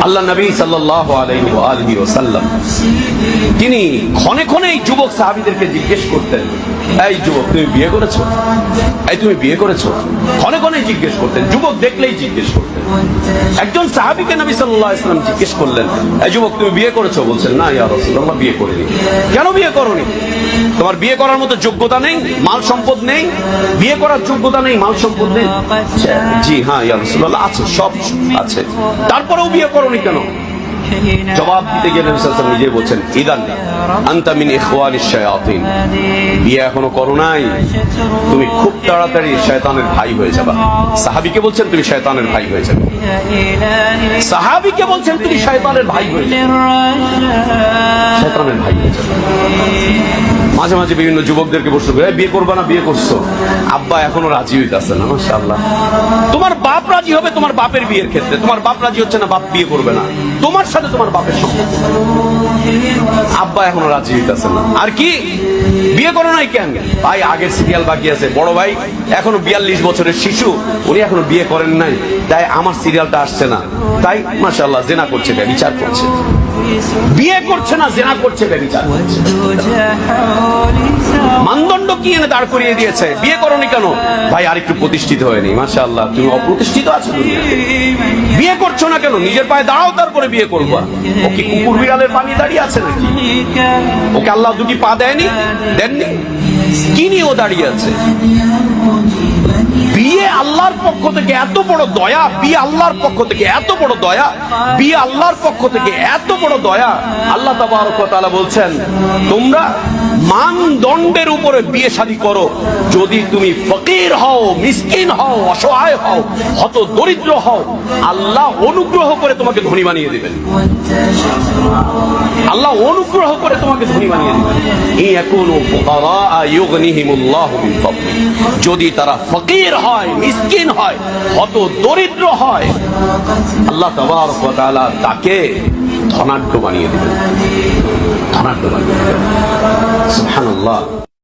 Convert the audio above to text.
আল্লাহ নবী সাল্লাল্লাহু আলাইহি ওয়া আলিহি ওয়াসাল্লাম তিনি ক্ষণে ক্ষণে এই যুবক সাহাবীদেরকে জিজ্ঞেস করতেন, এই যুবক তুমি বিয়ে করেছো? এই তুমি বিয়ে করেছো? ক্ষণে ক্ষণে জিজ্ঞেস করতেন, যুবক দেখলেই জিজ্ঞেস করতেন। একজন সাহাবীকে নবী সাল্লাল্লাহু আলাইহি ওয়াসাল্লাম জিজ্ঞেস করলেন, এই যুবক তুমি বিয়ে করেছো? বলছেন, না ইয়া রাসূলুল্লাহ, বিয়ে করিনি। কেন বিয়ে করোনি? তোমার বিয়ে করার মতো যোগ্যতা নেই, মাল সম্পদ নেই? বিয়ে করার যোগ্যতা নেই, মাল সম্পদ নেই? জি হ্যাঁ ইয়া রাসূলুল্লাহ, আছে, সব আছে, তারপরেও বিয়ে করোনি কেন? জবাব দিতে গিয়ে নবী সাল্লাল্লাহু আলাইহি ওয়াসাল্লাম নিজে বলছেন, ইদান আনতা মিন ইখওয়ানিশ শায়াতিন, বিয়ে এখনো করো নাই, তুমি খুব তাড়াতাড়ি শয়তানের ভাই হয়ে যাবে। সাহাবীকে বলছেন তুমি শয়তানের ভাই হয়ে যাবে। সাহাবীকে বলছেন তুমি শয়তানের ভাই হয়ে যাবে, শয়তানের ভাই হয়ে যাবে। মাঝে মাঝে বিভিন্ন যুবকদেরকে বসে বিয়ে করবা না, বিয়ে করছো, আব্বা এখনো রাজি হইতেছে না। মাশাআল্লাহ, তোমার বাপ রাজি হবে তোমার বাপের বিয়ের ক্ষেত্রে, তোমার বাপ রাজি হচ্ছে না, বাপ বিয়ে করবে না, তোমার সাথে তোমার বাপের সম্পর্ক, আব্বা এখনো রাজি হইতেছে না। আর কি বিয়ে করো নাই কেন? ভাই আগের সিরিয়াল বাকি আছে, বড় ভাই এখনো 42 বছরের শিশু, উনি এখনো বিয়ে করেন নাই, তাই আমার সিরিয়ালটা আসছে না, তাই মাশাআল্লাহ জিনা করছে, ব্যভিচার করছে, বিয়ে করছে না, জিনা করছে, ব্যভিচার করছে। মানদণ্ড কি এনে দাঁড় করিয়ে দিয়েছে? বিয়ে করোনি কেন? ভাই আরেকটু প্রতিষ্ঠিত হয়নি। মাশাআল্লাহ, তুমি অপ্রতিষ্ঠিত আছো দুনিয়াতে, বিয়ে করছো না কেন? নিজের পায়ে দাঁড়াও, তারপরে বিয়ে করবা। ও কি কুকুর বিড়ালের পানি দাঁড়িয়ে আছে নাকি? ওকে আল্লাহ দুটি পা দেয়নি, দেননি, কি নিয়ে ও দাঁড়িয়ে আছে? বিয়ে আল্লাহর পক্ষ থেকে এত বড় দয়া, বিয়ে আল্লাহর পক্ষ থেকে এত বড় দয়া, বিয়ে আল্লাহর পক্ষ থেকে এত বড় দয়া। আল্লাহ তাবারক ওয়া তাআলা বলছেন, তোমরা মানদণ্ডের উপরে বিয়ে শাদী করো। যদি তুমি ফকির হও, মিসকিন হও, অসহায় হও, হত দরিদ্র হও, আল্লাহ অনুগ্রহ করে তোমাকে ধনী বানিয়ে দিবেন। আল্লাহ অনুগ্রহ করে তোমাকে ধনী বানিয়ে দিবেন। ইয়াকুনু ফুকারা ইউগনিহিমুল্লাহু মিন ফাদলি, যদি তারা ফকির হয়, মিসকিন হয়, হত দরিদ্র হয়, আল্লাহ তাবারক ওয়া তাআলা তাকে ধনাঢ্য বানিয়ে দিবেন, ধনাঢ্য বানিয়ে দিবেন। সুবহানাল্লাহ।